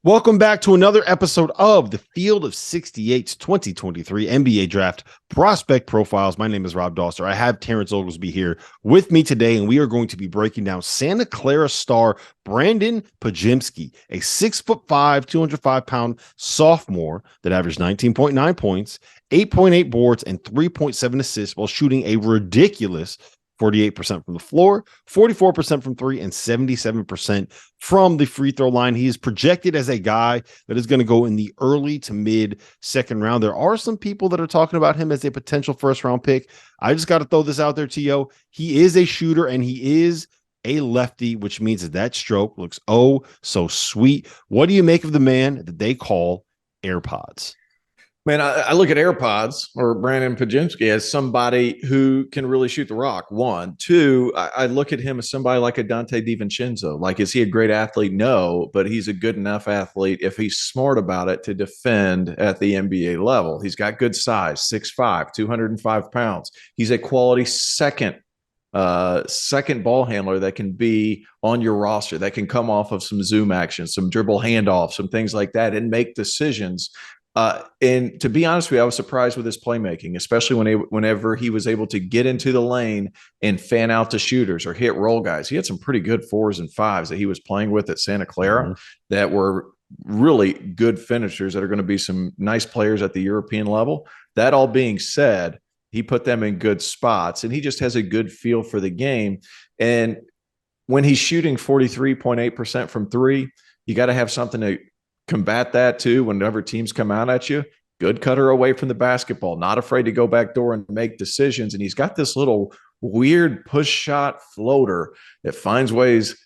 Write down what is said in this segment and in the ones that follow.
Welcome back to another episode of the Field of 68's 2023 NBA Draft Prospect Profiles. My name is Rob Doster. I have Terrence Oglesby here with me today, and we are going to be breaking down Santa Clara star Brandin Podziemski, a 6'5", 205-pound sophomore that averaged 19.9 points, 8.8 boards, and 3.7 assists while shooting a ridiculous 48% from the floor, 44% from three, and 77% from the free throw line. He is projected as a guy that is going to go in the early to mid second round. There are some people that are talking about him as a potential first round pick. I just got to throw this out there to you. He is a shooter and he is a lefty, which means that stroke looks oh so sweet. What do you make of the man that they call AirPods? Man, I look at AirPods or Brandin Podziemski as somebody who can really shoot the rock. One. Two, I look at him as somebody like a Dante DiVincenzo. Like, is he a great athlete? No, but he's a good enough athlete if he's smart about it to defend at the NBA level. He's got good size, 6'5", 205 pounds. He's a quality second ball handler that can be on your roster, that can come off of some zoom action, some dribble handoffs, some things like that, and make decisions. And to be honest with you, I was surprised with his playmaking, especially whenever he was able to get into the lane and fan out to shooters or hit roll guys. He had some pretty good 4s and 5s that he was playing with at Santa Clara that were really good finishers that are going to be some nice players at the European level. That all being said, he put them in good spots, and he just has a good feel for the game. And when he's shooting 43.8% from three, you got to have something to combat that too. Whenever teams come out at you, good cutter away from the basketball, not afraid to go back door and make decisions. And he's got this little weird push shot floater that finds ways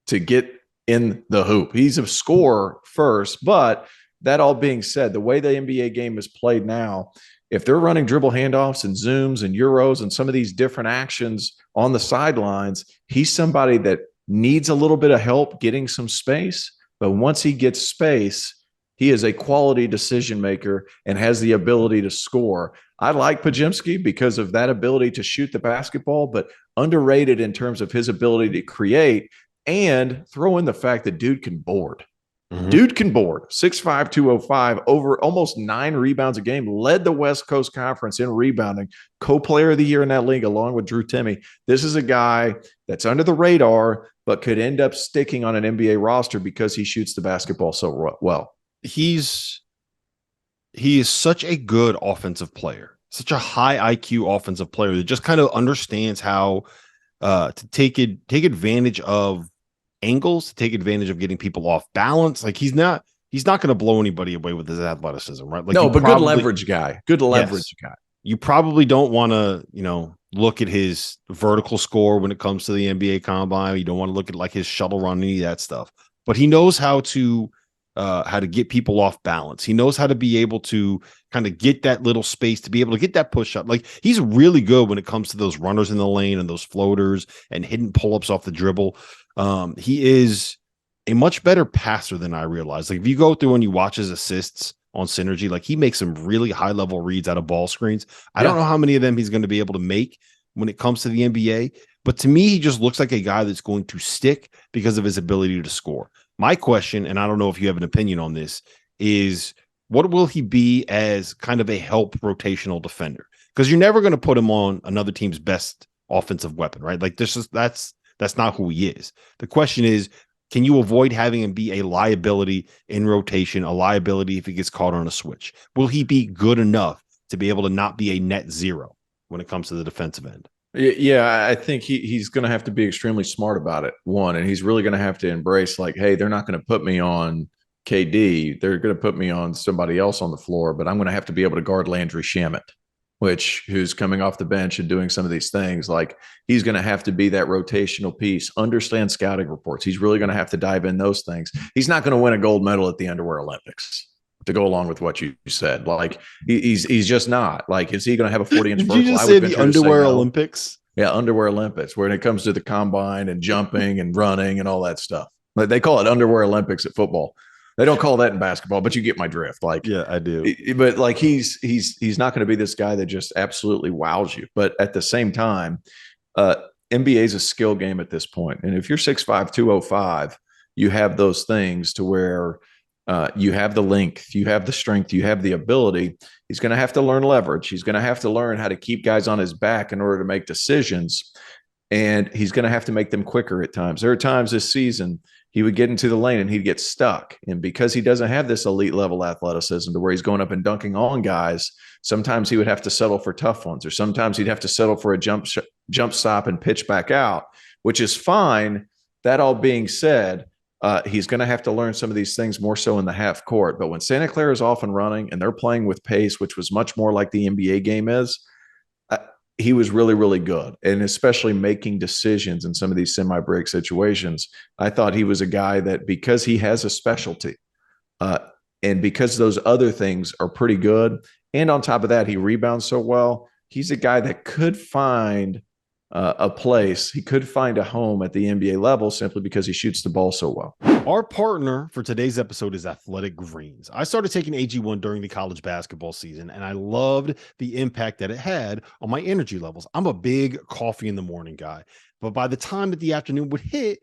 to get in the hoop. He's a scorer first, but that all being said, the way the NBA game is played now, if they're running dribble handoffs and zooms and euros and some of these different actions on the sidelines, he's somebody that needs a little bit of help getting some space. But once he gets space, he is a quality decision maker and has the ability to score. I like Podziemski because of that ability to shoot the basketball, but underrated in terms of his ability to create, and throw in the fact that dude can board. Dude can board. 6'5", 205, over almost 9 rebounds a game, led the West Coast Conference in rebounding, co-player of the year in that league along with Drew Timme. This is a guy that's under the radar, but could end up sticking on an NBA roster because he shoots the basketball so well. He is such a good offensive player, such a high IQ offensive player that just kind of understands how to take advantage of angles, to take advantage of getting people off balance. Like he's not going to blow anybody away with his athleticism, right? Like, no, but good leverage guy. Good leverage guy. You probably don't want to, look at his vertical score when it comes to the NBA combine. You don't want to look at like his shuttle run, any of that stuff. But he knows how to get people off balance. He knows how to be able to kind of get that little space to be able to get that push up. Like, he's really good when it comes to those runners in the lane and those floaters and hidden pull-ups off the dribble. He is a much better passer than I realized. Like, if you go through and you watch his assists on Synergy, like, he makes some really high level reads out of ball screens. I don't know how many of them he's going to be able to make when it comes to the NBA, but to me, he just looks like a guy that's going to stick because of his ability to score. My question, and I don't know if you have an opinion on this, is what will he be as kind of a help rotational defender? Because you're never going to put him on another team's best offensive weapon, right? Like, that's not who he is. The question is, can you avoid having him be a liability in rotation, a liability if he gets caught on a switch? Will he be good enough to be able to not be a net zero when it comes to the defensive end? Yeah, I think he's going to have to be extremely smart about it, one, and he's really going to have to embrace, like, hey, they're not going to put me on KD. They're going to put me on somebody else on the floor, but I'm going to have to be able to guard Landry Shamet, who's coming off the bench and doing some of these things. Like, he's going to have to be that rotational piece, understand scouting reports. He's really going to have to dive in those things. He's not going to win a gold medal at the Underwear Olympics, to go along with what you said. Like, he's just not. Like, is he going to have a 40-inch vertical? Did you just say the Underwear Olympics? Yeah, Underwear Olympics, when it comes to the combine and jumping and running and all that stuff. Like, they call it Underwear Olympics at football. They don't call that in basketball, but you get my drift. Like, yeah, I do. But like, he's not going to be this guy that just absolutely wows you. But at the same time, NBA is a skill game at this point. And if you're 6'5", 205, you have those things to where You have the length, you have the strength, you have the ability. He's going to have to learn leverage. He's going to have to learn how to keep guys on his back in order to make decisions. And he's going to have to make them quicker at times. There are times this season he would get into the lane and he'd get stuck. And because he doesn't have this elite level athleticism to where he's going up and dunking on guys, sometimes he would have to settle for tough ones, or sometimes he'd have to settle for a jump stop and pitch back out, which is fine. That all being said, he's going to have to learn some of these things more so in the half court. But when Santa Clara is off and running and they're playing with pace, which was much more like the NBA game is, he was really, really good. And especially making decisions in some of these semi-break situations. I thought he was a guy that, because he has a specialty, and because those other things are pretty good, and on top of that, he rebounds so well, he's a guy that could find a place. He could find a home at the NBA level simply because he shoots the ball so well. Our partner for today's episode is Athletic Greens. I started taking AG1 during the college basketball season, and I loved the impact that it had on my energy levels. I'm a big coffee in the morning guy, but by the time that the afternoon would hit,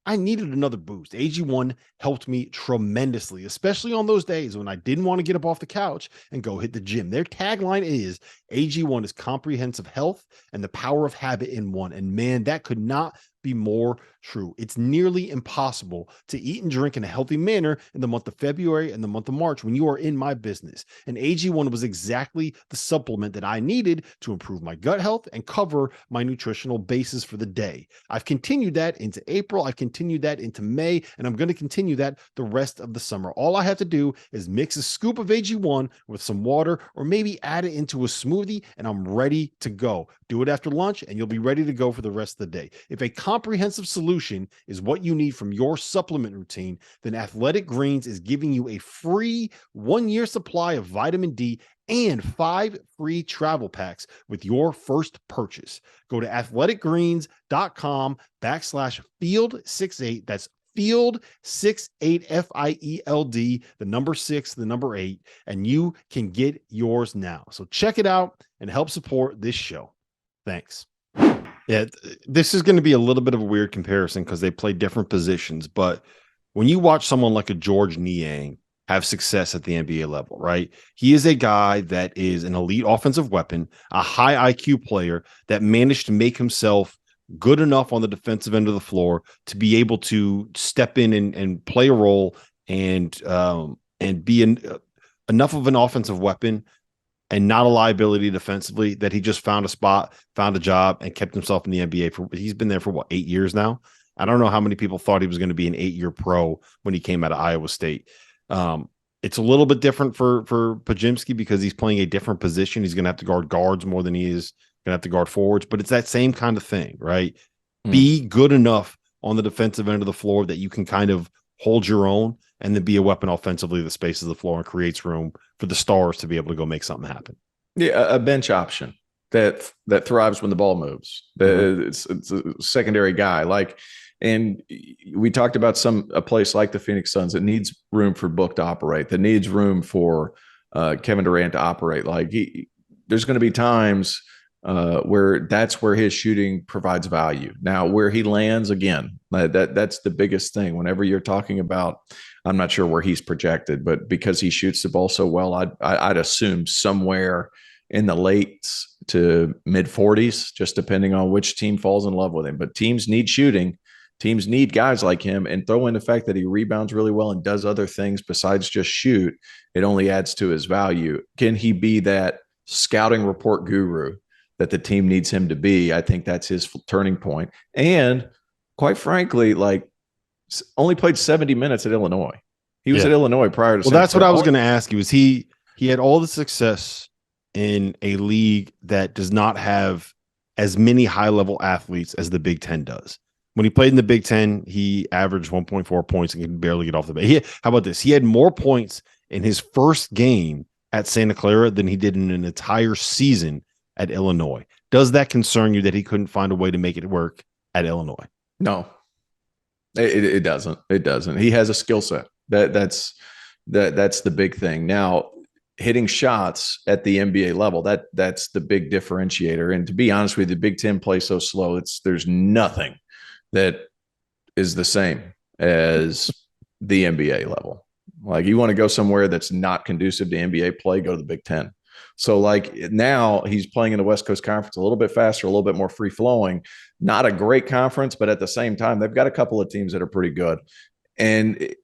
I needed another boost. AG1 helped me tremendously, especially on those days when I didn't want to get up off the couch and go hit the gym. Their tagline is AG1 is comprehensive health and the power of habit in one. And man, that could not be more true. It's nearly impossible to eat and drink in a healthy manner in the month of February and the month of March when you are in my business. And AG1 was exactly the supplement that I needed to improve my gut health and cover my nutritional basis for the day. I've continued that into April. I've continued that into May, and I'm going to continue that the rest of the summer. All I have to do is mix a scoop of AG1 with some water, or maybe add it into a smoothie, and I'm ready to go. Do it after lunch, and you'll be ready to go for the rest of the day. If a comprehensive solution is what you need from your supplement routine, then Athletic Greens is giving you a free 1-year supply of vitamin D and 5 free travel packs with your first purchase. Go to athleticgreens.com/field68. That's field 68 FIELD, the number 6, the number 8, and you can get yours now. So check it out and help support this show. Thanks. Yeah, this is going to be a little bit of a weird comparison because they play different positions. But when you watch someone like a George Niang have success at the NBA level, right? He is a guy that is an elite offensive weapon, a high IQ player that managed to make himself good enough on the defensive end of the floor to be able to step in and play a role and be enough of an offensive weapon and not a liability defensively that he just found a spot, found a job, and kept himself in the NBA. He's been there for 8 years now. I don't know how many people thought he was going to be an 8-year pro when he came out of Iowa State. It's a little bit different for Podziemski because he's playing a different position. He's going to have to guard guards more than he is going to have to guard forwards, but it's that same kind of thing, right? Be good enough on the defensive end of the floor that you can kind of hold your own, and then be a weapon offensively that spaces the floor and creates room for the stars to be able to go make something happen. Yeah, a bench option that thrives when the ball moves. It's a secondary guy. And we talked about a place like the Phoenix Suns that needs room for Book to operate, that needs room for Kevin Durant to operate. There's going to be times where that's where his shooting provides value. Now, where he lands, again, that's the biggest thing. Whenever you're talking about, I'm not sure where he's projected, but because he shoots the ball so well, I'd assume somewhere in the late to mid 40s, just depending on which team falls in love with him. But teams need shooting. Teams need guys like him, and throw in the fact that he rebounds really well and does other things besides just shoot. It only adds to his value. Can he be that scouting report guru that the team needs him to be? I think that's his turning point. And quite frankly, only played 70 minutes at Illinois. He was at Illinois prior to. Well, that's what I was going to ask you. Is he had all the success in a league that does not have as many high-level athletes as the Big Ten does. When he played in the Big Ten, he averaged 1.4 points and could barely get off the bench. How about this? He had more points in his first game at Santa Clara than he did in an entire season at Illinois. Does that concern you that he couldn't find a way to make it work at Illinois? No, it doesn't. It doesn't. He has a skill set. That's the big thing. Now, hitting shots at the NBA level, that's the big differentiator. And to be honest with you, the Big Ten plays so slow. There's nothing that is the same as the NBA level. Like you want to go somewhere that's not conducive to NBA play, go to the Big Ten. So like now he's playing in the West Coast Conference a little bit faster, a little bit more free flowing. Not a great conference, but at the same time, they've got a couple of teams that are pretty good. And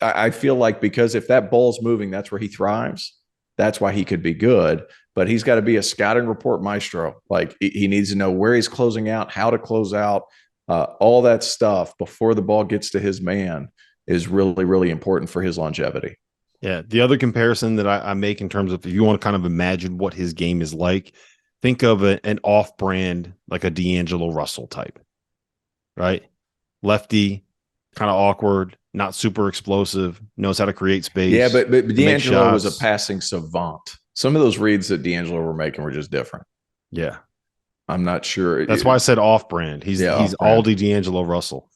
I feel like because if that ball's moving, that's where he thrives. That's why he could be good. But he's got to be a scouting report maestro. Like he needs to know where he's closing out, how to close out, all that stuff before the ball gets to his man is really, really important for his longevity. Yeah. The other comparison that I make in terms of if you want to kind of imagine what his game is like, think of an off-brand, like a D'Angelo Russell type, right? Lefty, kind of awkward, not super explosive, knows how to create space. Yeah, but D'Angelo was a passing savant. Some of those reads that D'Angelo were making were just different. Yeah. I'm not sure. That's why I said off-brand. He's off-brand. Aldi D'Angelo Russell.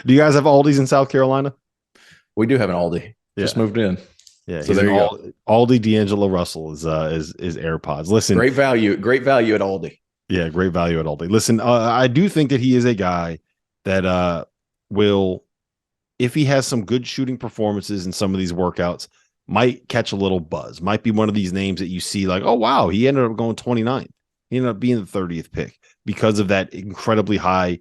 Do you guys have Aldi's in South Carolina? We do have an Aldi. Just moved in. Yeah, so there you go. Aldi D'Angelo Russell is AirPods. Listen, great value at Aldi. Yeah, great value at Aldi. Listen, I do think that he is a guy that will, if he has some good shooting performances in some of these workouts, might catch a little buzz. Might be one of these names that you see like, oh wow, he ended up going 29th. He ended up being the 30th pick because of that incredibly high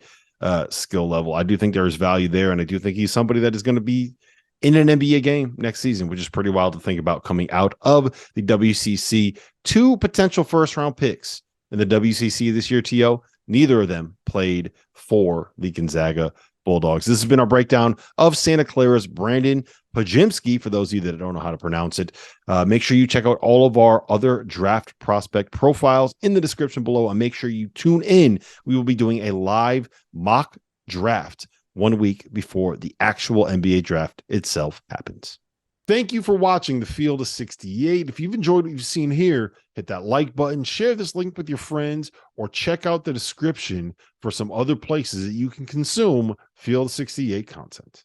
skill level. I do think there is value there, and I do think he's somebody that is going to be in an NBA game next season, which is pretty wild to think about coming out of the WCC. 2 potential first-round picks in the WCC this year, T.O. Neither of them played for the Gonzaga Bulldogs. This has been our breakdown of Santa Clara's Brandin Podziemski. For those of you that don't know how to pronounce it, make sure you check out all of our other draft prospect profiles in the description below, and make sure you tune in. We will be doing a live mock draft 1 week before the actual NBA draft itself happens. Thank you for watching the Field of 68. If you've enjoyed what you've seen here, hit that like button, share this link with your friends, or check out the description for some other places that you can consume Field of 68 content.